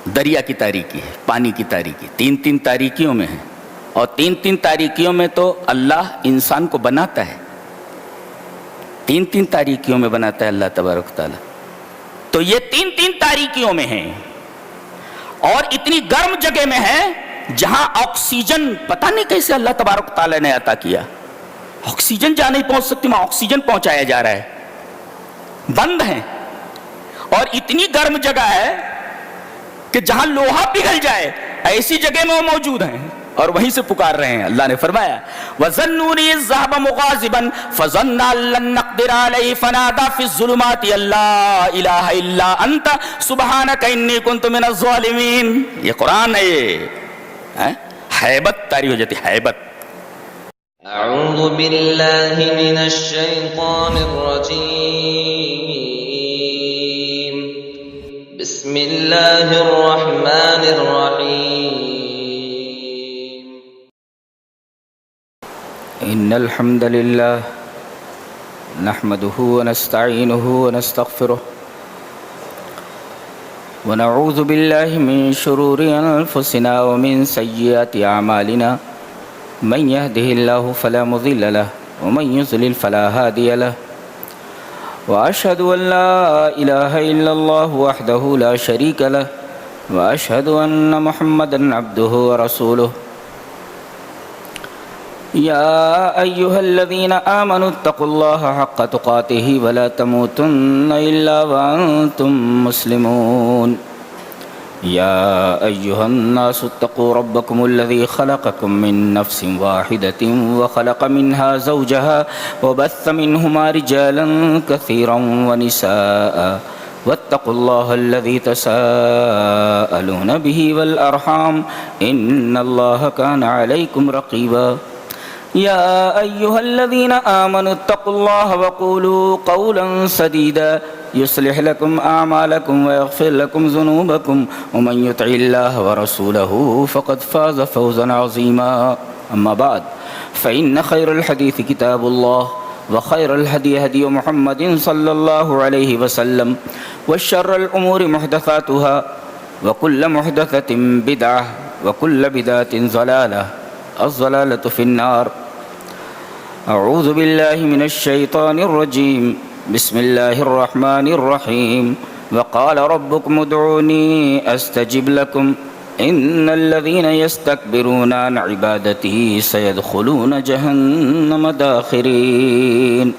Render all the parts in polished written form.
دریا کی تاریکی ہے، پانی کی تاریکی، تین تین تاریکیوں میں ہے، اور تین تین تاریکیوں میں تو اللہ انسان کو بناتا ہے، تین تین تاریکیوں میں بناتا ہے اللہ تبارک و تعالیٰ. تو یہ تین تین تاریکیوں میں ہیں اور اتنی گرم جگہ میں ہے جہاں آکسیجن پتہ نہیں کیسے اللہ تبارک و تعالیٰ نے عطا کیا. آکسیجن جہاں نہیں پہنچ سکتی وہاں آکسیجن پہنچایا جا رہا ہے، بند ہیں. اور اتنی گرم جگہ ہے کہ جہاں لوہا پگھل جائے ایسی جگہ میں وہ موجود ہیں اور وہیں سے پکار رہے ہیں. اللہ نے فرمایا وَظَنُّونِي الذَّهَبَ مُغَاضِبًا فَظَنَّ أَن لَّن نَّقْدِرَ عَلَيْهِ فَنَادَىٰ فِي الظُّلُمَاتِ أَن لَّا إِلَٰهَ إِلَّا أَنتَ سُبْحَانَكَ إِنِّي كُنتُ مِنَ الظَّالِمِينَ. یہ قرآن ہے، یہ ہیبت طاری ہو جاتی، ہیبت. اعوذ باللہ من الشیطان الرجیم، بسم اللہ الرحمن الرحیم. ان الحمد للہ نحمده ونستعینه ونستغفره ونعوذ باللہ من شرور انفسنا ومن سیئات اعمالنا من يهده الله فلا مضل له ومن يضلل فلا هادي له واشهد ان لا اله الا الله وحده لا شريك له واشهد ان محمدا عبده ورسوله. يا ايها الذين امنوا اتقوا الله حق تقاته ولا تموتن الا وانتم مسلمون. يا أيها الناس اتقوا ربكم الذي خلقكم من نفس واحدة وخلق منها زوجها وبث منهما رجالا كثيرا ونساء واتقوا الله الذي تساءلون به والأرحام إن الله كان عليكم رقيبا. يا أيها الذين آمنوا اتقوا الله وقولوا قولا سديدا يصلح لكم أعمالكم ويغفر لكم ذنوبكم ومن يطع الله ورسوله فقد فاز فوزا عظيما. أما بعد فإن خير الحديث كتاب الله وخير الهدي هدي محمد صلى الله عليه وسلم وشر الأمور محدثاتها وكل محدثة بدعة وكل بدعة ضلالة الضلالة في النار. اعوذ باللہ من الشیطان الرجیم بسم اللہ الرحمن الرحیم. وقال ربکم ادعونی استجب لکم ان الذین یستکبرون عن عبادتی سیدخلون جہنم داخرین.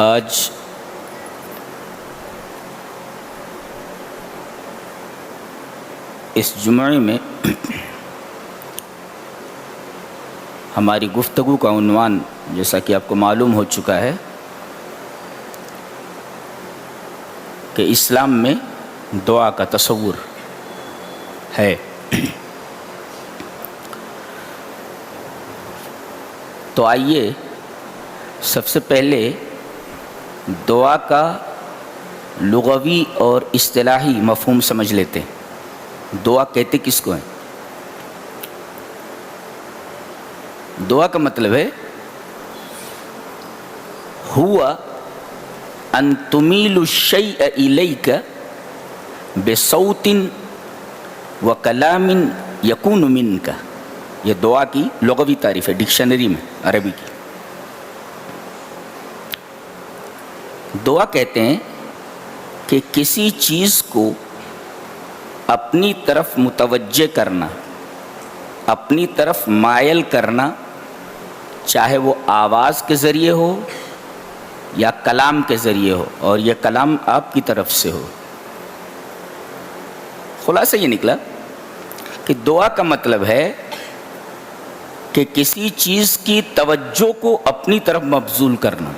آج اس جمعے میں ہماری گفتگو کا عنوان جیسا کہ آپ کو معلوم ہو چکا ہے کہ اسلام میں دعا کا تصور ہے. تو آئیے سب سے پہلے دعا کا لغوی اور اصطلاحی مفہوم سمجھ لیتے ہیں. دعا کہتے کس کو ہیں؟ دعا کا مطلب ہے ہوا ان تمیل الشیء الیک بصوت وکلام یکون منک. یہ دعا کی لغوی تعریف ہے ڈکشنری میں عربی کی. دعا کہتے ہیں کہ کسی چیز کو اپنی طرف متوجہ کرنا، اپنی طرف مائل کرنا، چاہے وہ آواز کے ذریعے ہو یا کلام کے ذریعے ہو، اور یہ کلام آپ کی طرف سے ہو. خلاصہ یہ نکلا کہ دعا کا مطلب ہے کہ کسی چیز کی توجہ کو اپنی طرف مبذول کرنا،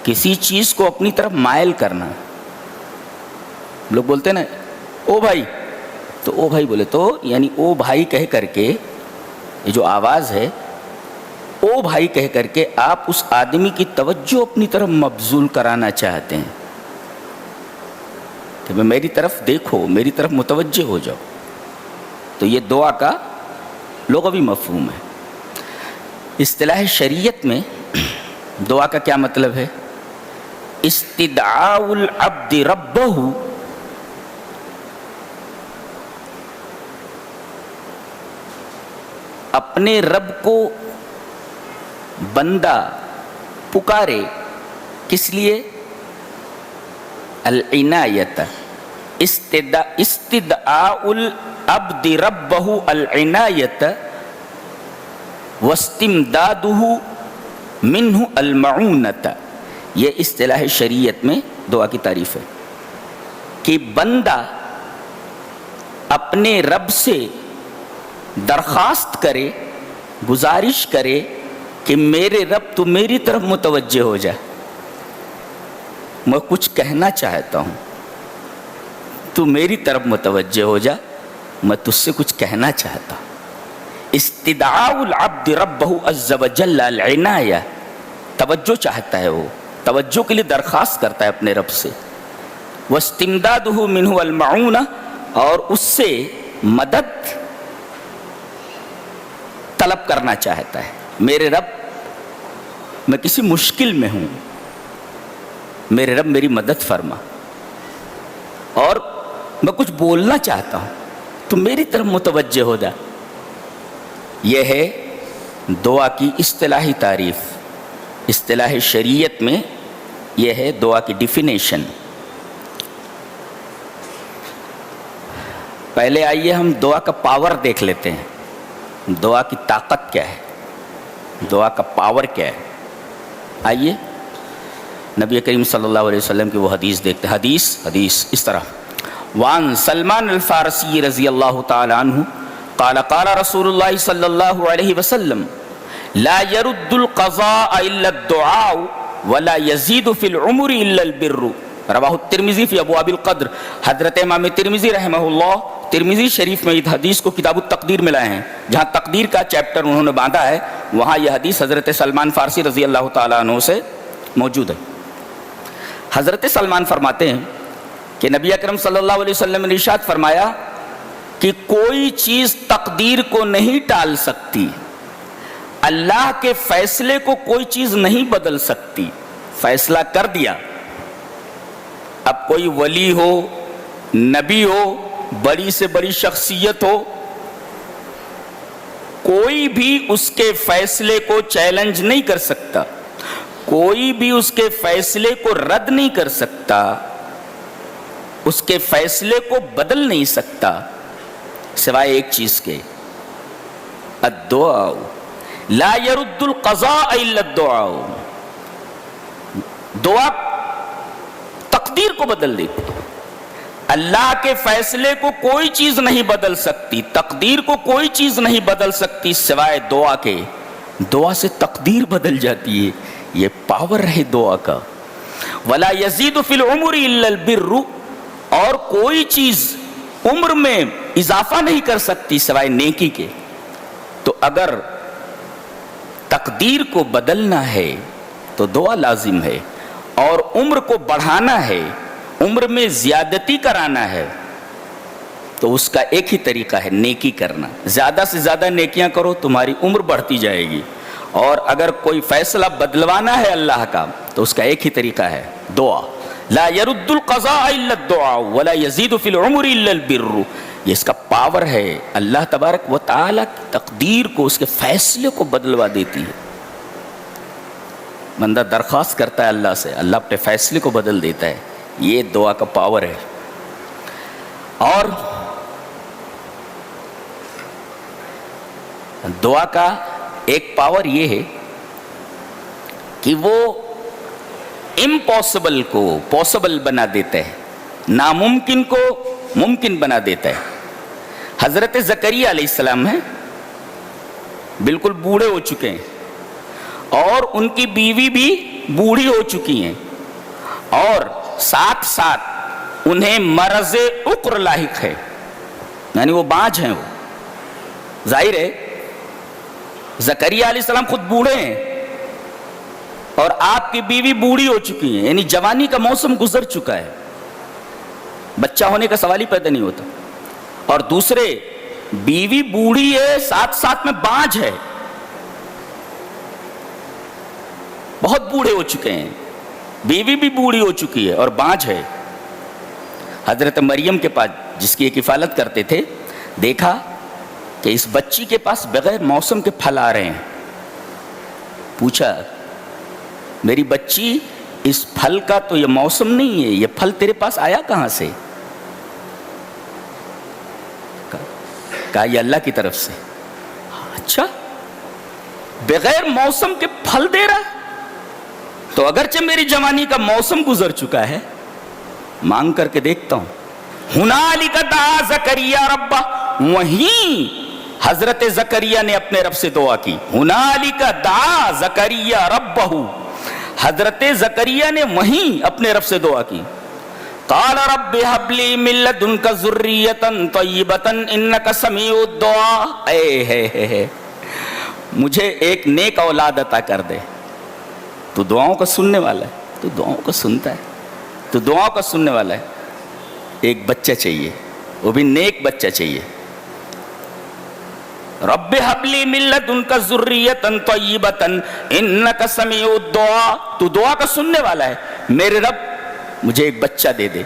کسی چیز کو اپنی طرف مائل کرنا. لوگ بولتے ہیں نا او بھائی، تو او بھائی بولے تو یعنی او بھائی کہہ کر کے، یہ جو آواز ہے او بھائی کہہ کر کے آپ اس آدمی کی توجہ اپنی طرف مبذول کرانا چاہتے ہیں کہ میری طرف دیکھو، میری طرف متوجہ ہو جاؤ. تو یہ دعا کا لغوی مفہوم ہے. اصطلاح شریعت میں دعا کا کیا مطلب ہے؟ استدعاء العبد ربہ، اپنے رب کو بندہ پکارے، کس لیے؟ العنایت، استدعاء العبد ربہ العنایت واستمدادہ منہ المعونت. یہ اصطلاح شریعت میں دعا کی تعریف ہے کہ بندہ اپنے رب سے درخواست کرے، گزارش کرے کہ میرے رب تو میری طرف متوجہ ہو جا، میں کچھ کہنا چاہتا ہوں، تو میری طرف متوجہ ہو جا، میں تجھ سے کچھ کہنا چاہتا ہوں. استدعاء العبد ربہ عز وجل العنایہ، توجہ چاہتا ہے، وہ توجہ کے لیے درخواست کرتا ہے اپنے رب سے. واستمدادہ منہ المعونہ، اور اس سے مدد طلب کرنا چاہتا ہے. میرے رب میں کسی مشکل میں ہوں، میرے رب میری مدد فرما، اور میں کچھ بولنا چاہتا ہوں، تو میری طرف متوجہ ہو جا. یہ ہے دعا کی اصطلاحی تعریف. اصطلاح شریعت میں یہ ہے دعا کی ڈیفینیشن. پہلے آئیے ہم دعا کا پاور دیکھ لیتے ہیں. دعا کی طاقت کیا ہے، دعا کا پاور کیا ہے. آئیے نبی کریم صلی اللہ علیہ وسلم کی وہ حدیث دیکھتے ہیں. حدیث اس طرح: وان سلمان الفارسی رضی اللہ تعالی عنہ قال قال رسول اللہ صلی اللہ علیہ وسلم لا يرد القضاء الا الدعاء ولا يزيد في العمر الا البر. رواہ الترمذی فی ابواب القدر. حضرت امام ترمذی رحمہ اللہ ترمذی شریف میں اس حدیث کو کتاب التقدیر میں لائے ہیں. جہاں تقدیر کا چیپٹر انہوں نے باندھا ہے، وہاں یہ حدیث حضرت سلمان فارسی رضی اللہ تعالیٰ عنہ سے موجود ہے. حضرت سلمان فرماتے ہیں کہ نبی اکرم صلی اللہ علیہ وسلم نے ارشاد فرمایا کہ کوئی چیز تقدیر کو نہیں ٹال سکتی، اللہ کے فیصلے کو کوئی چیز نہیں بدل سکتی. فیصلہ کر دیا. اب کوئی ولی ہو، نبی ہو، بڑی سے بڑی شخصیت ہو، کوئی بھی اس کے فیصلے کو چیلنج نہیں کر سکتا، کوئی بھی اس کے فیصلے کو رد نہیں کر سکتا، اس کے فیصلے کو بدل نہیں سکتا، سوائے ایک چیز کے: الدعاء. لا يرد القضاء الا الدعاء. دعا تقدیر کو بدل دیتی. اللہ کے فیصلے کو کوئی چیز نہیں بدل سکتی، تقدیر کو کوئی چیز نہیں بدل سکتی سوائے دعا کے. دعا سے تقدیر بدل جاتی ہے. یہ پاور ہے دعا کا. ولا يزيد في العمر الا البر. اور کوئی چیز عمر میں اضافہ نہیں کر سکتی سوائے نیکی کے. تو اگر تقدیر کو بدلنا ہے تو دعا لازم ہے، اور عمر کو بڑھانا ہے، عمر میں زیادتی کرانا ہے، تو اس کا ایک ہی طریقہ ہے: نیکی کرنا. زیادہ سے زیادہ نیکیاں کرو، تمہاری عمر بڑھتی جائے گی. اور اگر کوئی فیصلہ بدلوانا ہے اللہ کا، تو اس کا ایک ہی طریقہ ہے: دعا. لا يرد القضاء الا الدعاء ولا يزيد في العمر الا البر. یہ اس کا پاور ہے. اللہ تبارک و تعالی کی تقدیر کو، اس کے فیصلے کو بدلوا دیتی ہے. بندہ درخواست کرتا ہے اللہ سے، اللہ اپنے فیصلے کو بدل دیتا ہے. یہ دعا کا پاور ہے. اور دعا کا ایک پاور یہ ہے کہ وہ امپاسبل کو پاسبل بنا دیتا ہے، ناممکن کو ممکن بنا دیتا ہے. حضرت زکریا علیہ السلام ہیں، بالکل بوڑھے ہو چکے ہیں، اور ان کی بیوی بھی بوڑھی ہو چکی ہیں، اور ساتھ ساتھ انہیں مرض عقر لاحق ہے، یعنی وہ بانجھ ہیں. وہ ظاہر ہے زکریا علیہ السلام خود بوڑھے ہیں، اور آپ کی بیوی بوڑھی ہو چکی ہے، یعنی جوانی کا موسم گزر چکا ہے، بچہ ہونے کا سوال ہی پیدا نہیں ہوتا. اور دوسرے بیوی بوڑھی ہے، ساتھ ساتھ میں بانجھ ہے. بہت بوڑھے ہو چکے ہیں، بیوی بھی بوڑھی ہو چکی ہے اور بانجھ ہے۔ حضرت مریم کے پاس جس کی ایک کفالت کرتے تھے، دیکھا کہ اس بچی کے پاس بغیر موسم کے پھل آ رہے ہیں۔ پوچھا، میری بچی اس پھل کا تو یہ موسم نہیں ہے، یہ پھل تیرے پاس آیا کہاں سے؟ کہا یہ اللہ کی طرف سے۔ اچھا، بغیر موسم کے پھل دے رہا ہے؟ تو اگرچہ میری جوانی کا موسم گزر چکا ہے، مانگ کر کے دیکھتا ہوں۔ ہنالک دعا زکریا ربہ، وہیں حضرت زکریا نے اپنے رب سے دعا کی۔ ہنالک دعا زکریا ربہ، حضرت زکریا نے وہیں اپنے رب سے دعا کی۔ قال رب هب لي من لدنك ذرية طيبة انك سميع الدعاء، اے مجھے ایک نیک اولاد عطا کر دے، تو دعاؤں کا سننے والا ہے، تو دعاؤں کا سنتا ہے، تو دعاؤں کا سننے والا ہے۔ ایک بچہ چاہیے، وہ بھی نیک بچہ چاہیے۔ رب هب لي من لدنك ذرية طيبة انك سميع الدعاء، تو دعا کا سننے والا ہے، میرے رب مجھے ایک بچہ دے دے۔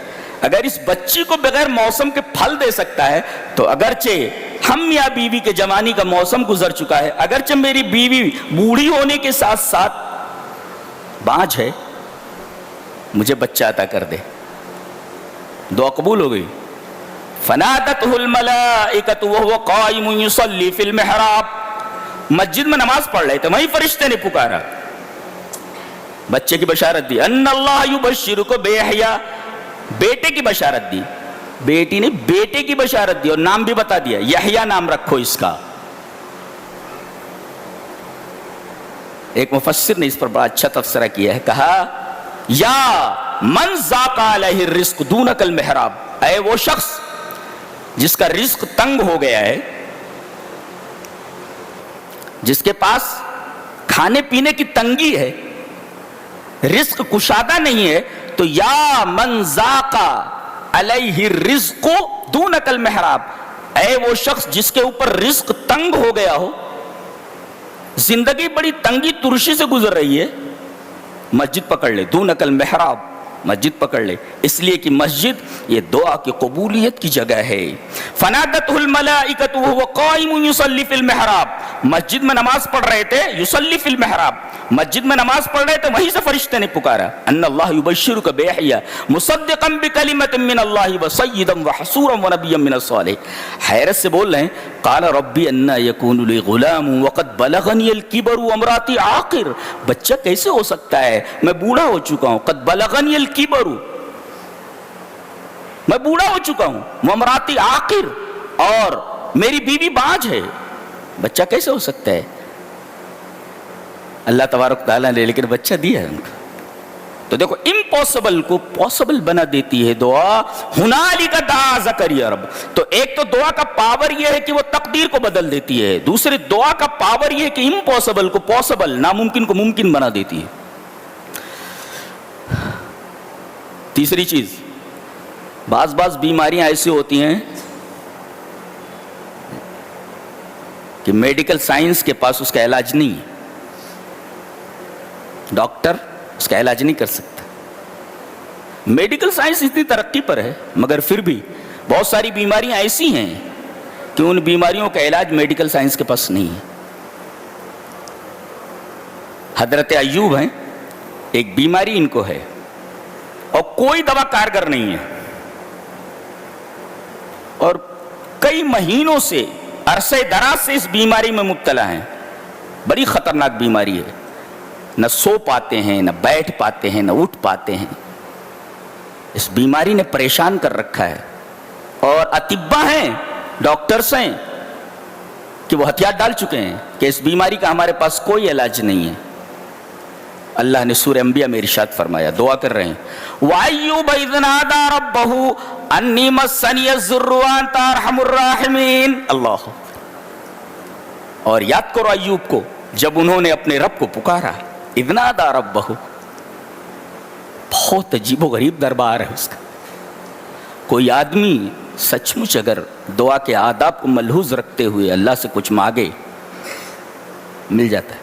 اگر اس بچی کو بغیر موسم کے پھل دے سکتا ہے تو اگرچہ ہم یا بیوی کے جوانی کا موسم گزر چکا ہے، اگرچہ میری بیوی بوڑھی ہونے کے ساتھ ساتھ بانجھ ہے، مجھے بچہ عطا کر دے۔ دعا قبول ہو گئی۔ فنادته الملائکۃ وهو قائم یصلی فی المحراب، مسجد میں نماز پڑھ رہے تھے، وہیں فرشتے نے پکارا، بچے کی بشارت دی۔ ان اللہ یبشرک بیحییٰ، بیٹے کی بشارت دی۔ بیٹی نے بیٹے کی بشارت دی اور نام بھی بتا دیا، یحییٰ نام رکھو اس کا۔ ایک مفسر نے اس پر بڑا اچھا تبصرہ کیا ہے، کہا یا من ضاق علیہ الرزق دونک المحراب، اے وہ شخص جس کا رزق تنگ ہو گیا ہے، جس کے پاس کھانے پینے کی تنگی ہے، رزق کشادہ نہیں ہے، تو یا من ذاق علیہ الرزق دونک المحراب، اے وہ شخص جس کے اوپر رزق تنگ ہو گیا ہو، زندگی بڑی تنگی ترشی سے گزر رہی ہے، مسجد پکڑ لے، دونک المحراب، مسجد پکڑ لے، اس لیے کہ مسجد یہ دعا کی قبولیت کی جگہ ہے۔ فنادته الملائکۃ وهو قائم یصلی فی المحراب، مسجد میں نماز پڑھ رہے تھے، یصلی فی المحراب، مسجد میں نماز پڑھ رہے تھے، وہیں سے فرشتے نے پکارا، ان اللہ یبشرک بیحییٰ مصدقا بکلمۃ من اللہ وسیدا وحصورا ونبیا من الصالحین۔ حیرت سے بول رہے ہیں، قال ربی انا یکون لی غلام وقد بلغنی الکبر وامراتی عاقر، بچہ کیسے ہو سکتا ہے، میں بوڑھا ہو چکا ہوں، قد بلغنی الکبر، میں بوڑھا ہو چکا ہوں، وامراتی عاقر، اور میری بیوی بانجھ ہے، بچہ کیسے ہو سکتا ہے؟ اللہ تبارک تعالیٰ نے لیکن بچہ دیا ہے ان کو۔ تو دیکھو امپاسبل کو پاسبل بنا دیتی ہے دعا۔ ہنالک دعا زکریا رب، تو ایک تو دعا کا پاور یہ ہے کہ وہ تقدیر کو بدل دیتی ہے، دوسری دعا کا پاور یہ ہے کہ امپاسبل کو پاسبل، ناممکن کو ممکن بنا دیتی ہے۔ تیسری چیز، بعض بیماریاں ایسی ہوتی ہیں کہ میڈیکل سائنس کے پاس اس کا علاج نہیں ہے، ڈاکٹر اس کا علاج نہیں کر سکتا۔ میڈیکل سائنس اتنی ترقی پر ہے مگر پھر بھی بہت ساری بیماریاں ایسی ہیں کہ ان بیماریوں کا علاج میڈیکل سائنس کے پاس نہیں ہے۔ حضرت ایوب ہیں، ایک بیماری ان کو ہے اور کوئی دوا کارگر نہیں ہے، اور کئی مہینوں سے عرصے دراز سے اس بیماری میں مبتلا ہیں۔ بڑی خطرناک بیماری ہے، نہ سو پاتے ہیں، نہ بیٹھ پاتے ہیں، نہ اٹھ پاتے ہیں، اس بیماری نے پریشان کر رکھا ہے، اور اطباء ہیں، ڈاکٹرز ہیں کہ وہ ہتھیار ڈال چکے ہیں کہ اس بیماری کا ہمارے پاس کوئی علاج نہیں ہے۔ اللہ نے سورہ انبیاء میں ارشاد فرمایا، دعا کر رہے ہیں، وَأَيُّوبَ إِذْ نَادَى رَبَّهُ أَنِّي مَسَّنِيَ الضُّرُّ وَأَنْتَ أَرْحَمُ الرَّاحِمِينَ۔ اللہ، اور یاد کرو ایوب کو جب انہوں نے اپنے رب کو پکارا، اذ نادى ربہ، بہت عجیب و غریب دربار ہے اس کا۔ کوئی آدمی سچ مچ اگر دعا کے آداب کو ملحوظ رکھتے ہوئے اللہ سے کچھ مانگے، مل جاتا ہے۔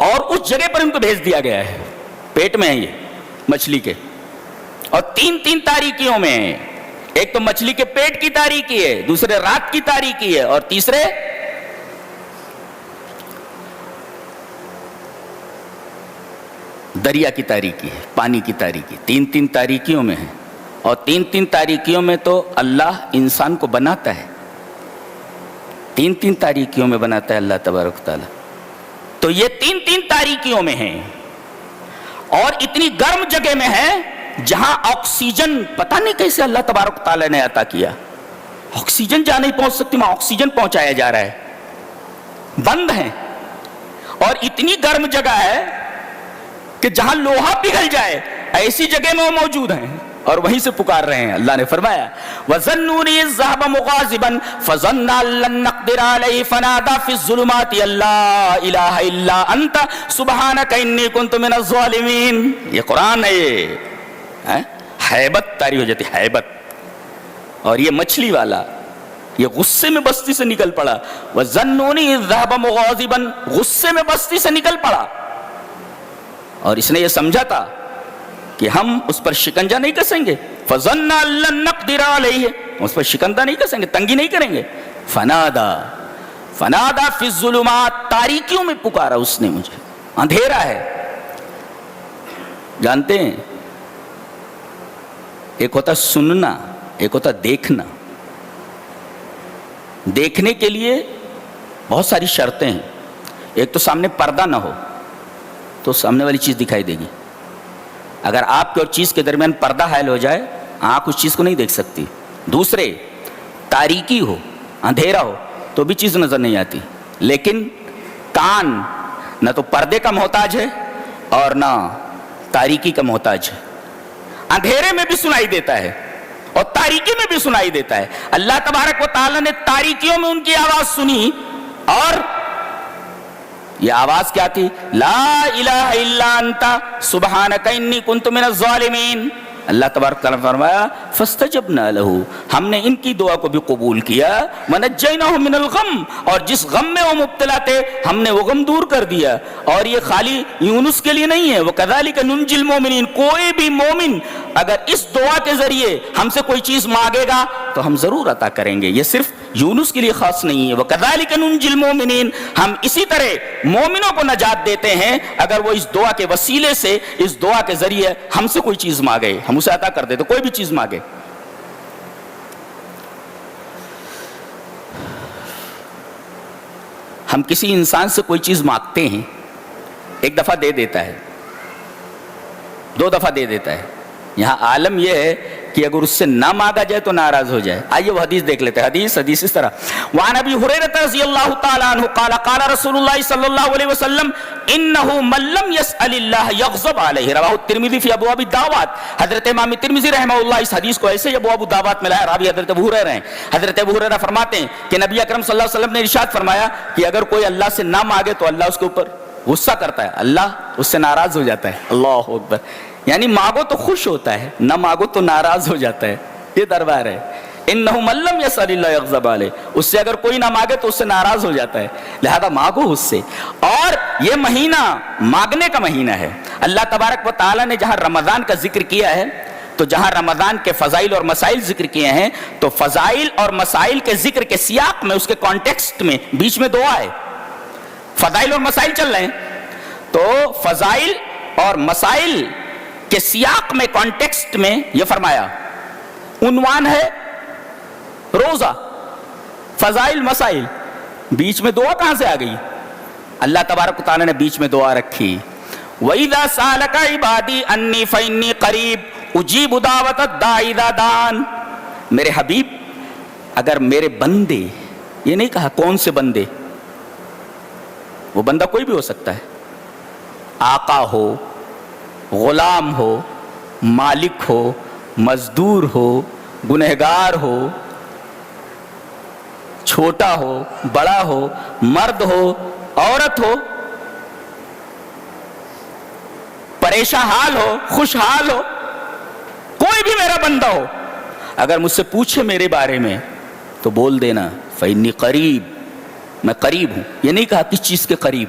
اور اس جگہ پر ان کو بھیج دیا گیا ہے، پیٹ میں ہے یہ مچھلی کے، اور تین تاریکیوں میں ہیں۔ ایک تو مچھلی کے پیٹ کی تاریکی ہے، دوسرے رات کی تاریکی ہے، اور تیسرے دریا کی تاریکی ہے، پانی کی تاریکی۔ تین تاریکیوں میں ہے، اور تین تاریکیوں میں تو اللہ انسان کو بناتا ہے، تین تاریکیوں میں بناتا ہے اللہ تبارک و تعالیٰ۔ تو یہ تین تاریکیوں میں ہیں، اور اتنی گرم جگہ میں ہے جہاں آکسیجن پتہ نہیں کیسے اللہ تبارک و تعالیٰ نے عطا کیا، آکسیجن جہاں نہیں پہنچ سکتی وہاں آکسیجن پہنچایا جا رہا ہے، بند ہیں، اور اتنی گرم جگہ ہے کہ جہاں لوہا پگھل جائے ایسی جگہ میں وہ موجود ہیں، اور وہیں سے پکار رہے ہیں۔ اللہ نے فرمایا وَظَنُّونِ إِذْ ذَهَبَ مُغَاضِبًا فَظَنَّ أَن لَّن نَّقْدِرَ عَلَيْهِ فَنَادَىٰ فِي الظُّلُمَاتِ أَن لَّا إِلَٰهَ إِلَّا أَنتَ سُبْحَانَكَ إِنِّي كُنتُ مِنَ الظَّالِمِينَ۔ یہ قرآن ہے، یہ ہیبت طاری ہو جاتی، ہیبت۔ اور یہ مچھلی والا یہ غصے میں بستی سے نکل پڑا، وَظَنُّونِ إِذْ ذَهَبَ مُغَاضِبًا، غصے میں بستی سے نکل پڑا، اور اس نے یہ سمجھا تھا کہ ہم اس پر شکنجہ نہیں کسیں گے، فَظَنَّ أَن لَّن نَّقْدِرَ عَلَيْهِ، اس پر شکنجہ نہیں کسیں گے، تنگی نہیں کریں گے۔ فَنَادَىٰ فِي الظُّلُمَاتِ، تاریکیوں میں پکارا اس نے مجھے، اندھیرا ہے۔ جانتے ہیں ایک ہوتا سننا، ایک ہوتا دیکھنا۔ دیکھنے کے لیے بہت ساری شرطیں ہیں، ایک تو سامنے پردہ نہ ہو تو سامنے والی چیز دکھائی دے گی، اگر آپ کے اور چیز کے درمیان پردہ حائل ہو جائے آنکھ اس چیز کو نہیں دیکھ سکتی۔ دوسرے تاریکی ہو، اندھیرا ہو تو بھی چیز نظر نہیں آتی، لیکن کان نہ تو پردے کا محتاج ہے اور نہ تاریکی کا محتاج ہے، اندھیرے میں بھی سنائی دیتا ہے اور تاریکی میں بھی سنائی دیتا ہے۔ اللہ تبارک و تعالیٰ نے تاریکیوں میں ان کی آواز سنی، اور یہ آواز کیا تھی؟ لا الہ الا انت سبحانک انی کنت من الظالمین۔ اللہ تبارک و تعالیٰ نے فرمایا فاستجبنا لہ، ہم نے ان کی دعا کو بھی قبول کیا، ونجیناہم من الغم، اور جس غم میں وہ مبتلا تھے ہم نے وہ غم دور کر دیا۔ اور یہ خالی یونس کے لیے نہیں ہے، وکذالک ننجی المؤمنین، کوئی بھی مومن اگر اس دعا کے ذریعے ہم سے کوئی چیز مانگے گا تو ہم ضرور عطا کریں گے، یہ صرف یونس کے لیے خاص نہیں ہے۔ وکذالک ننجی المؤمنین، ہم اسی طرح مومنوں کو نجات دیتے ہیں اگر وہ اس دعا کے وسیلے سے، اس دعا کے ذریعے ہم سے کوئی چیز مانگے، ہم اسے عطا کر دیتے، کوئی بھی چیز مانگے۔ ہم کسی انسان سے کوئی چیز مانگتے ہیں، ایک دفعہ دے دیتا ہے، دو دفعہ دے دیتا ہے، یہاں عالم یہ ہے کہ اگر اس سے نہ مانگا جائے تو ناراض ہو جائے۔ آئیے وہ حدیث دیکھ لیتے ہیں، حدیث اس طرح، وعن ابی ہریرہ رضی اللہ تعالی عنہ قال قال رسول اللہ صلی اللہ علیہ وسلم انہ من لم يسأل اللہ یغضب علیہ، رواہ الترمذی فی ابواب الدعوات۔ حضرت امام ترمذی رحمہ اللہ اس حدیث کو ایسے ہی ابواب الدعوات میں لایا، راوی حضرت ابو ہریرہ ہیں۔ حضرت ابو ہریرہ فرماتے ہیں کہ نبی اکرم صلی اللہ علیہ وسلم نے ارشاد فرمایا کہ اگر کوئی اللہ سے نہ مانگے تو اللہ اس کے اوپر غصہ کرتا ہے، اللہ اس سے ناراض ہو جاتا ہے۔ اللہ اکبر، یعنی مانگو تو خوش ہوتا ہے، نہ مانگو تو ناراض ہو جاتا ہے۔ یہ دربار ہے، انہ من لم یسأل اللہ یغضب علیہ، اس سے اگر کوئی نہ مانگے تو اس سے ناراض ہو جاتا ہے، لہذا مانگو اس سے۔ اور یہ مہینہ مانگنے کا مہینہ ہے۔ اللہ تبارک و تعالیٰ نے جہاں رمضان کا ذکر کیا ہے، تو جہاں رمضان کے فضائل اور مسائل ذکر کیے ہیں، تو فضائل اور مسائل کے ذکر کے سیاق میں، اس کے کانٹیکسٹ میں بیچ میں دعا ہے۔ فضائل اور مسائل چل رہے ہیں، تو فضائل اور مسائل کے سیاق میں، کانٹیکسٹ میں یہ فرمایا، عنوان ہے روزہ، فضائل مسائل، بیچ میں دعا کہاں سے آ گئی؟ اللہ تبارک و تعالیٰ نے بیچ میں دعا رکھی، وَإِذَا سَأَلَكَ عِبَادِي أَنِّي فَإِنِّي قَرِيبٌ أُجِيبُ دَعْوَةَ الدَّاعِ إِذَا دَعَانِ۔ میرے حبیب، اگر میرے بندے، یہ نہیں کہا کون سے بندے، وہ بندہ کوئی بھی ہو سکتا ہے، آقا ہو، غلام ہو، مالک ہو، مزدور ہو، گنہگار ہو، چھوٹا ہو، بڑا ہو، مرد ہو، عورت ہو، پریشان حال ہو، خوشحال ہو، کوئی بھی میرا بندہ ہو، اگر مجھ سے پوچھے میرے بارے میں تو بول دینا فإنی قریب، میں قریب ہوں۔ یہ نہیں کہا کس چیز کے قریب،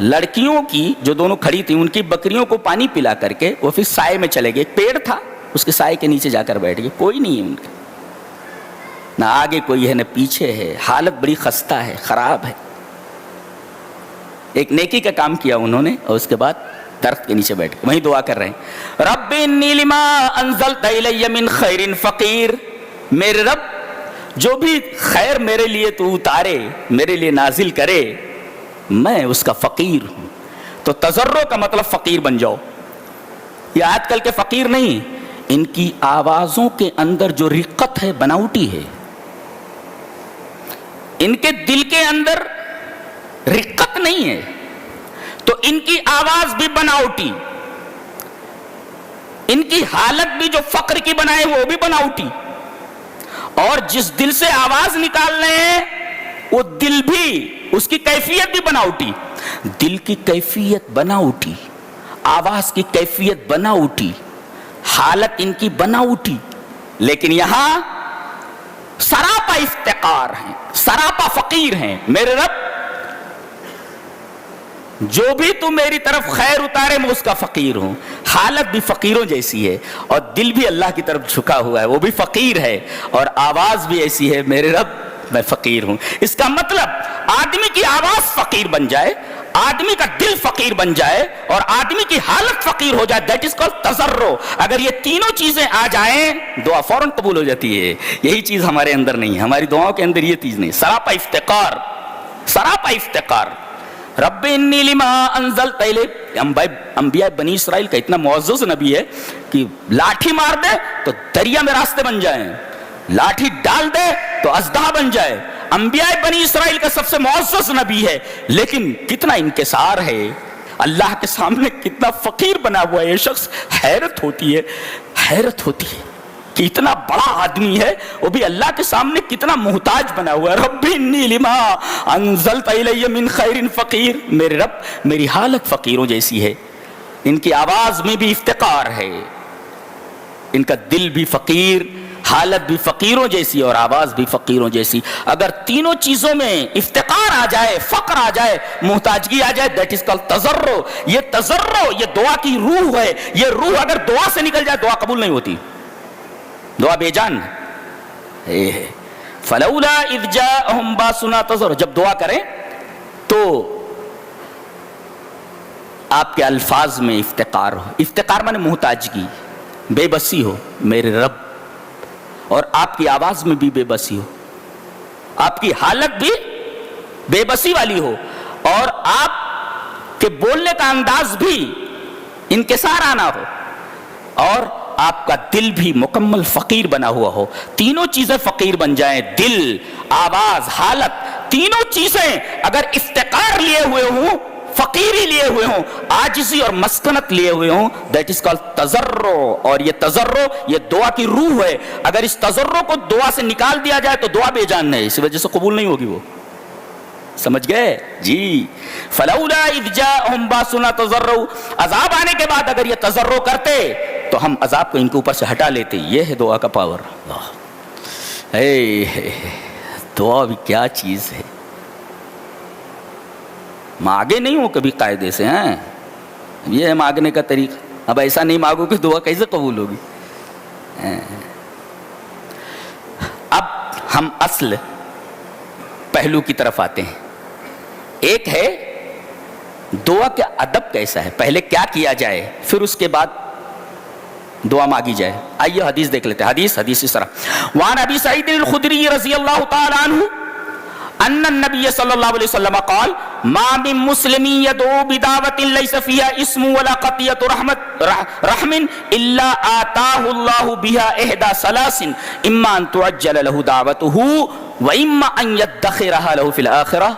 لڑکیوں کی جو دونوں کھڑی تھی ان کی بکریوں کو پانی پلا کر کے وہ پھر سائے میں چلے گئے. ایک پیڑ تھا, اس کے سائے کے نیچے جا کر بیٹھ گئے. کوئی نہیں ہے ان کا, نہ آگے کوئی ہے نہ پیچھے ہے, حالت بڑی خستہ ہے, خراب ہے. ایک نیکی کا کام کیا انہوں نے اور اس کے بعد درخت کے نیچے بیٹھ کے وہیں دعا کر رہے ہیں, رب انی لما انزلت الی من خیر فقیر. میرے رب جو بھی خیر میرے لیے تو اتارے, میرے لیے نازل کرے, میں اس کا فقیر ہوں. تو تضرع کا مطلب فقیر بن جاؤ. یہ آج کل کے فقیر نہیں, ان کی آوازوں کے اندر جو رقت ہے بناوٹی ہے. ان کے دل کے اندر رقت نہیں ہے تو ان کی آواز بھی بناوٹی, ان کی حالت بھی جو فقر کی بنائے وہ بھی بناوٹی, اور جس دل سے آواز نکال رہے ہیں وہ دل بھی, اس کی کیفیت بھی بناوٹی. دل کی کیفیت بناوٹی, آواز کی کیفیت بناوٹی, حالت ان کی بناوٹی. لیکن یہاں سراپا افتقار ہیں, سراپا فقیر ہیں. میرے رب جو بھی تو میری طرف خیر اتارے میں اس کا فقیر ہوں. حالت بھی فقیروں جیسی ہے اور دل بھی اللہ کی طرف جھکا ہوا ہے, وہ بھی فقیر ہے, اور آواز بھی ایسی ہے, میرے رب میں فقیر ہوں. اس کا مطلب آدمی کی آواز فقیر بن جائے, آدمی کا دل فقیر بن جائے اور آدمی کی حالت فقیر ہو جائے, دیٹ از کالڈ تضرع. اگر یہ تینوں چیزیں آ جائیں دعا فوراً قبول ہو جاتی ہے. یہی چیز ہمارے اندر نہیں ہے, ہماری دعاؤں کے اندر یہ چیز نہیں. سراپا افتقار, سراپا افتقار. رب انی لما انزلت الی. انبیاء بنی اسرائیل کا اتنا معزز نبی ہے کہ لاٹھی مار دے تو دریا میں راستے بن جائیں, لاٹھی ڈال دے تو اژدہا بن جائے. انبیاء بنی اسرائیل کا سب سے معزز نبی ہے, لیکن کتنا انکسار ہے, اللہ کے سامنے کتنا فقیر بنا ہوا ہے یہ شخص. حیرت ہوتی ہے, حیرت ہوتی ہے کہ اتنا بڑا آدمی ہے وہ بھی اللہ کے سامنے کتنا محتاج بنا ہوا ہے. رب انی لما انزلت الی من خیر فقیر. میرے رب میری حالت فقیروں جیسی ہے. ان کی آواز میں بھی افتقار ہے, ان کا دل بھی فقیر, حالت بھی فقیروں جیسی اور آواز بھی فقیروں جیسی. اگر تینوں چیزوں میں افتقار آ جائے, فقر آ جائے, محتاجگی آ جائے, دیٹ از کالڈ تضرع. یہ تضرع یہ دعا کی روح ہے. یہ روح اگر دعا سے نکل جائے دعا قبول نہیں ہوتی, دعا بے جان. فلولا اذ جاءهم باسنا تضرع. جب دعا کریں تو آپ کے الفاظ میں افتقار ہو. افتقار مانے محتاجگی, بے بسی ہو میرے رب, اور آپ کی آواز میں بھی بے بسی ہو, آپ کی حالت بھی بے بسی والی ہو, اور آپ کے بولنے کا انداز بھی انکسار آنا ہو, اور آپ کا دل بھی مکمل فقیر بنا ہوا ہو. تینوں چیزیں فقیر بن جائیں, دل, آواز, حالت, تینوں چیزیں اگر افتقار لیے ہوئے ہوں, فقیری لیے ہوئے ہوں, عاجزی اور مسکنت لیے ہوئے ہوں, دیٹ از کالڈ تضرع. اور یہ تضرع یہ دعا کی روح ہے. اگر اس تضرع کو دعا سے نکال دیا جائے تو دعا بے جان ہے, اس وجہ سے قبول نہیں ہوگی. وہ سمجھ گئے جی. فلولا اذ جاءهم باسنا تضرعوا. عذاب آنے کے بعد اگر یہ تضرع کرتے تو ہم عذاب کو ان کے اوپر سے ہٹا لیتے. یہ ہے دعا کا پاور. دعا بھی کیا چیز ہے. مانگے نہیں ہو کبھی قاعدے سے, ہیں یہ ہے مانگنے کا طریقہ. اب ایسا نہیں مانگو کہ دعا کیسے قبول ہوگی. اب ہم اصل پہلو کی طرف آتے ہیں. ایک ہے دعا کا ادب کیسا ہے, پہلے کیا کیا جائے پھر اس کے بعد دعا مانگی جائے. آئیے حدیث دیکھ لیتے ہیں. حدیث اس طرح, وعن ابی سعید الخدری رضی اللہ تعالی عنہ ان النبي صلی اللہ علیہ وسلم قال ما من مسلم يدعو بدعوة ليس فيها اسم ولا قطيعة رحم الا آتاه الله بها احدى ثلاث اما ان تعجل له دعوته واما ان يدخرها له في الاخرة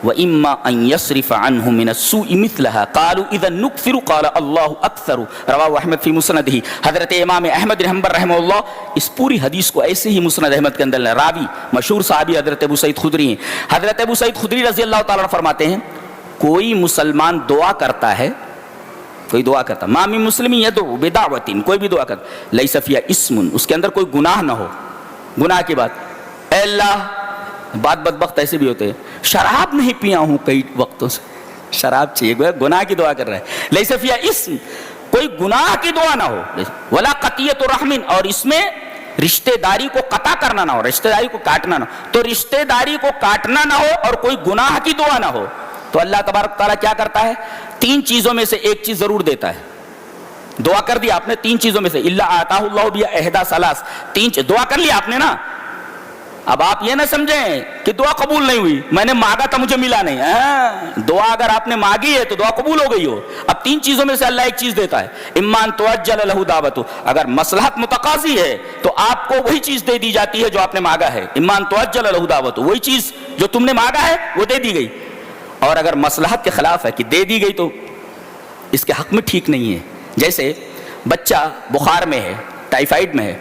واما ان يصرف عنه من السوء مثلها. قالوا اذا نكفر. قال الله اكثر. رواه احمد في مسنده. حضرت امام احمد بن حنبل رحمہ اللہ اس پوری حدیث کو ایسے ہی مسند احمد کے اندر راوی مشہور صحابی حضرت ابو سعید خدری ہیں. حضرت ابو سعید خدری رضی اللہ تعالیٰ عنہ فرماتے ہیں کوئی مسلمان دعا کرتا ہے, کوئی دعا کرتا, ما من مسلم يدعو بدعوة, کوئی بھی دعا کرتا, ليس فيها اسم, اس کے اندر کوئی گناہ نہ ہو. گناہ کی بات, اے اللہ, بات بدبخت ایسے بھی ہوتے ہیں, شراب نہیں پیا ہوں کئی وقتوں سے, شراب چاہیے، گناہ کی دعا کر رہا ہے. لیس فیہا اسم، کوئی گناہ کی دعا نہ ہو. ولا قطیعۃ رحم، اور اس میں رشتہ داری کو قطع کرنا نہ ہو، رشتہ داری کو کاٹنا نہ ہو. تو رشتہ داری کو کاٹنا نہ ہو اور کوئی گناہ کی دعا نہ ہو تو اللہ تبارک تعالیٰ کیا کرتا ہے؟ 3 چیزوں میں سے ایک چیز ضرور دیتا ہے. دعا کر دی آپ نے 3 چیزوں میں سے، الا آتاہ اللہ بیا احدی ثلاث، 3 دعا کر لی آپ نے نا. اب آپ یہ نہ سمجھیں کہ دعا قبول نہیں ہوئی، میں نے مانگا تھا مجھے ملا نہیں. دعا اگر آپ نے مانگی ہے تو دعا قبول ہو گئی ہو. اب 3 چیزوں میں سے اللہ ایک چیز دیتا ہے. اما ان توجل لہ دعوتہ، اگر مصلحت متقاضی ہے تو آپ کو وہی چیز دے دی جاتی ہے جو آپ نے مانگا ہے. اما ان توجل لہ دعوتہ، وہی چیز جو تم نے مانگا ہے وہ دے دی گئی. اور اگر مصلحت کے خلاف ہے کہ دے دی گئی تو اس کے حق میں ٹھیک نہیں ہے. جیسے بچہ بخار میں ہے، ٹائیفائڈ میں ہے،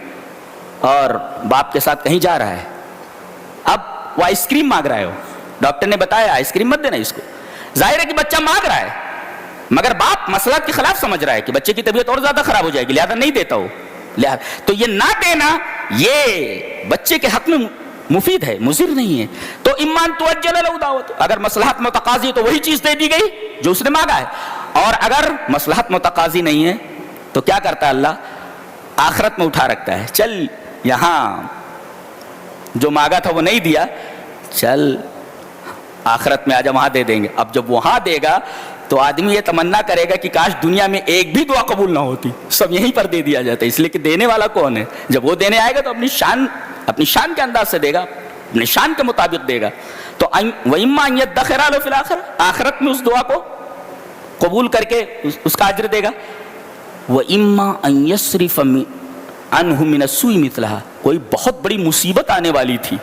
اور باپ کے ساتھ کہیں جا رہا ہے. اب وہ آئس کریم مانگ رہا ہے، ڈاکٹر نے بتایا آئس کریم مت دینا اس کو. ظاہر ہے کہ بچہ مانگ رہا ہے مگر باپ مصلحت کے خلاف سمجھ رہا ہے کہ بچے کی طبیعت اور زیادہ خراب ہو جائے گی، لہذا نہیں دیتا ہو. تو یہ نہ دینا یہ بچے کے حق میں مفید ہے، مضر نہیں ہے. تو اما ان توجل لہ دعوتہ، اگر مصلحت متقاضی تو وہی چیز دے دی گئی جو اس نے مانگا ہے. اور اگر مصلحت متقاضی نہیں ہے تو کیا کرتا ہے اللہ؟ آخرت میں اٹھا رکھتا ہے. چل یہاں جو مانگا تھا وہ نہیں دیا، چل آخرت میں آجا وہاں دے دیں گے. اب جب وہاں دے گا تو آدمی یہ تمنا کرے گا کہ کاش دنیا میں ایک بھی دعا قبول نہ ہوتی، سب یہیں پر دے دیا جاتا ہے. اس لیے کہ دینے والا کون ہے؟ جب وہ دینے آئے گا تو اپنی شان کے انداز سے دے گا، اپنی شان کے مطابق دے گا. تو وَإِمَّا أَن يَدَّخِرَ لَهُ فِي الْآخِرَةِ، آخرت میں اس دعا کو قبول کر کے اس کا اجر دے گا. وَإِمَّا أَن يَصْرِفَ عَنْهُ مِنَ السُّوءِ مِثْلَهَا، کوئی بہت بڑی مصیبت آنے والی تھی،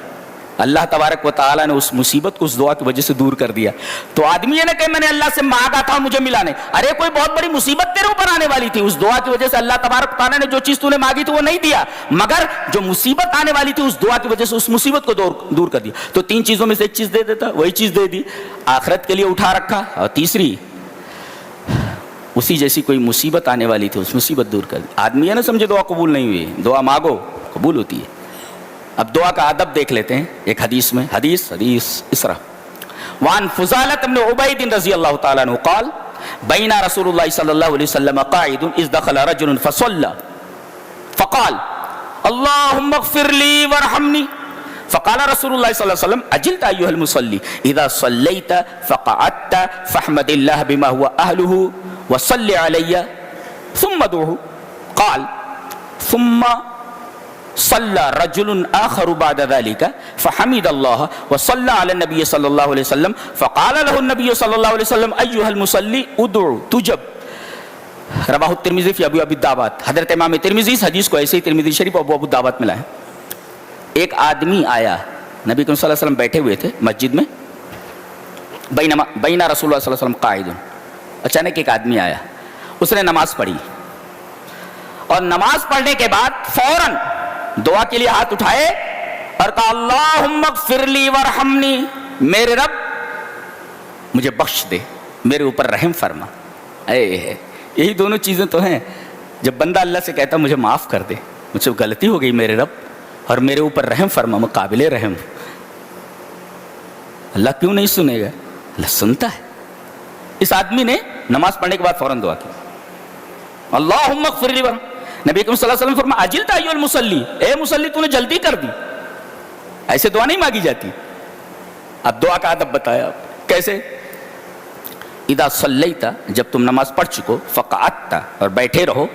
اللہ تبارک و تعالیٰ نے اس مصیبت کو اس دعا کی وجہ سے دور کر دیا. تو آدمی یہ نہ کہ میں نے اللہ سے مانگا تھا مجھے ملا نہیں. ارے کوئی بہت بڑی مصیبت تیرے اوپر آنے والی تھی، اس دعا کی وجہ سے اللہ تبارک و تعالیٰ نے جو چیز تو نے مانگی تھی وہ نہیں دیا، مگر جو مصیبت آنے والی تھی اس دعا کی وجہ سے اس مصیبت کو دور کر دیا. تو 3 چیزوں میں سے ایک چیز دے دیتا، وہی چیز دے دی، آخرت کے لیے اٹھا رکھا. اور تیسری اسی جیسی کوئی مصیبت آنے والی تھی اس مصیبت دور کر دی. آدمی یہ نہ سمجھے دعا قبول نہیں ہوئی، دعا مانگو قبول ہوتی ہے. اب دعا کا ادب دیکھ لیتے ہیں ایک حدیث میں. حدیث اسرا وان فضالۃ بن عبید رضی اللہ تعالیٰ عنہ قال بین رسول اللہ صلی اللہ علیہ وسلم قاعد اذ دخل رجل فصلى فقال اللهم اغفر لي وارحمني فقال رسول الله صلى الله عليه وسلم اجلت ايها المصلي اذا صليت فقعدت فاحمد الله بما هو اهله وصل علي ثم ادعه قال ثم صلى رجل آخر بعد ذلك فحمد الله وصلى على النبي صلى الله عليه وسلم فقال له النبي صلى الله عليه وسلم أيها المصلي ادعو تجب. رواہ الترمذی فی ابواب الدعوات. حضرت امام ترمذی اس حدیث کو ایسے ہی ترمذی شریف اور ابواب الدعوات میں لائے. ایک آدمی آیا، نبی کریم صلی اللہ علیہ وسلم بیٹھے ہوئے تھے مسجد میں، بین رسول اللہ صلی اللہ علیہ وسلم قاعد. اچانک ایک آدمی آیا، اس نے نماز پڑھی اور نماز پڑھنے کے بعد فوراً دعا کے لیے ہاتھ اٹھائے اور کہا اللہم اغفر لی وارحمنی، میرے رب مجھے بخش دے، میرے اوپر رحم فرما. یہی دونوں چیزیں تو ہیں. جب بندہ اللہ سے کہتا مجھے معاف کر دے، مجھ سے غلطی ہو گئی میرے رب، اور میرے اوپر رحم فرما، میں قابل رحم. اللہ کیوں نہیں سنے گا؟ اللہ سنتا ہے. اس آدمی نے نماز پڑھنے کے بعد فوراً دعا کی اللہم اغفر لی وارحمنی. نبی کریم صلی اللہ علیہ وسلم فرمایا اجلت ایھا المصلی، اے مصلی تو نے جلدی کر دی. ایسے دعا نہیں مانگی جاتی. اب دعا کا ادب بتایا کیسے. اذا صلیت، جب تم نماز پڑھ چکو، فقعدت، اور بیٹھے رہو،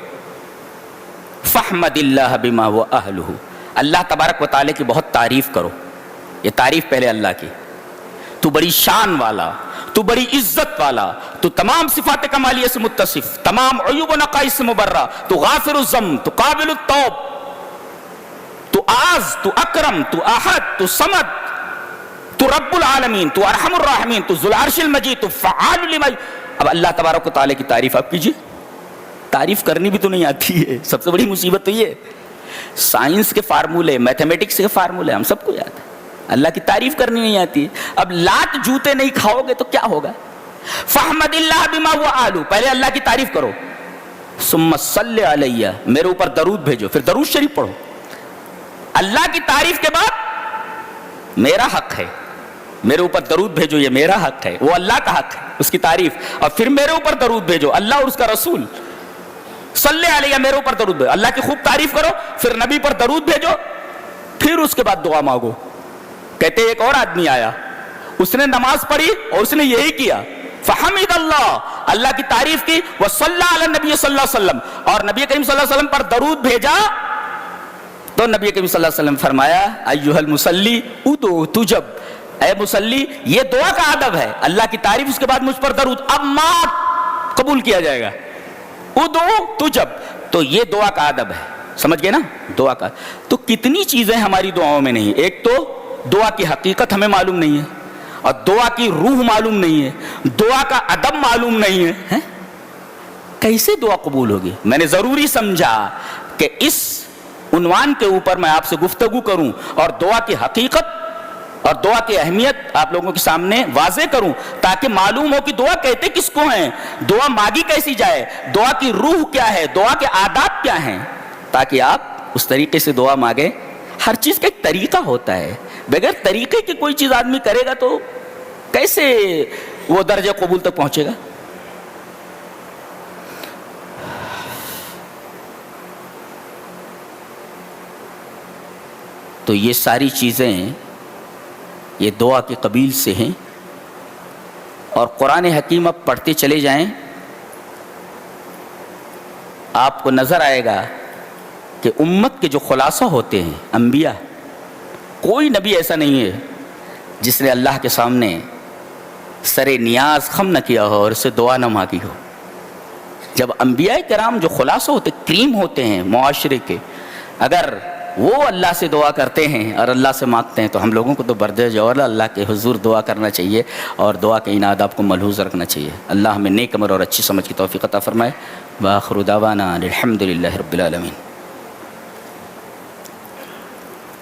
فاحمد اللہ بما هو اہلہ، اللہ تبارک و تعالی کی بہت تعریف کرو. یہ تعریف پہلے اللہ کی. تو بڑی شان والا، تو بڑی عزت والا، تو تمام صفات کمالیہ سے متصف، تمام عیوب و نقائص سے مبرہ، تو غافر الذنب، تو قابل التوب، تو آز، تو اکرم، تو احد، تو صمد، تو رب العالمین، تو ارحم الراحمین، تو ذو العرش المجید، تو فعال لما. اب اللہ تبارک و تعالی کی تعریف آپ کیجئے. تعریف کرنی بھی تو نہیں آتی ہے، سب سے بڑی مصیبت تو یہ. سائنس کے فارمولے، میتھمیٹکس کے فارمولے ہم سب کو یاد ہے، اللہ کی تعریف کرنی نہیں آتی. اب لات جوتے نہیں کھاؤ گے تو کیا ہوگا. فاحمد اللہ بما هو اہلہ، پہلے اللہ کی تعریف کرو. ثم صلی علیہ، میرے اوپر درود بھیجو، پھر درود شریف پڑھو. اللہ کی تعریف کے بعد میرا حق ہے میرے اوپر درود بھیجو، یہ میرا حق ہے، وہ اللہ کا حق ہے، اس کی تعریف، اور پھر میرے اوپر درود بھیجو، اللہ اور اس کا رسول صلی علیہ، میرے اوپر درود بھیجو، اللہ کی خوب تعریف کرو، پھر نبی پر درود بھیجو، پھر اس کے بعد دعا مانگو۔ کہتے ایک اور آدمی آیا، اس نے نماز پڑھی اور اس نے یہی کیا، فحمد اللہ، اللہ کی تعریف کی، وصلی علی النبی صلی اللہ علیہ وسلم، اور نبی کریم صلی اللہ علیہ وسلم پر درود بھیجا، تو نبی کریم صلی اللہ علیہ وسلم فرمایا ایھا المصلی ادعو تجب، اے مصلی یہ دعا کا ادب ہے، اللہ کی تعریف اس کے بعد مجھ پر درود، اب مات قبول کیا جائے گا، ادعو تجب، تو یہ دعا کا ادب ہے، سمجھ گئے نا دعا کا۔ تو کتنی چیزیں ہماری دعاؤں میں نہیں، ایک تو دعا کی حقیقت ہمیں معلوم نہیں ہے، اور دعا کی روح معلوم نہیں ہے، دعا کا ادب معلوم نہیں ہے، کیسے دعا قبول ہوگی؟ میں نے ضروری سمجھا کہ اس عنوان کے اوپر میں آپ سے گفتگو کروں اور دعا کی حقیقت اور دعا کی اہمیت آپ لوگوں کے سامنے واضح کروں، تاکہ معلوم ہو کہ دعا کہتے کس کو ہیں، دعا مانگی کیسی جائے، دعا کی روح کیا ہے، دعا کے آداب کیا ہیں، تاکہ آپ اس طریقے سے دعا مانگیں۔ ہر چیز کا ایک طریقہ ہوتا ہے، بغیر طریقے کی کوئی چیز آدمی کرے گا تو کیسے وہ درجہ قبول تک پہنچے گا؟ تو یہ ساری چیزیں یہ دعا کے قبیل سے ہیں، اور قرآن حکیم اب پڑھتے چلے جائیں، آپ کو نظر آئے گا کہ امت کے جو خلاصہ ہوتے ہیں انبیاء، کوئی نبی ایسا نہیں ہے جس نے اللہ کے سامنے سر نیاز خم نہ کیا ہو اور اسے دعا نہ مانگی ہو۔ جب انبیاء کرام جو خلاصہ ہوتے، کریم ہوتے ہیں معاشرے کے، اگر وہ اللہ سے دعا کرتے ہیں اور اللہ سے مانگتے ہیں تو ہم لوگوں کو تو بردرجہ اولا اللہ کے حضور دعا کرنا چاہیے اور دعا کے ان آداب کو ملحوظ رکھنا چاہیے۔ اللہ ہمیں نیک عمل اور اچھی سمجھ کی توفیق عطا فرمائے۔ وآخر دعوانا الحمد للہ رب العالمین۔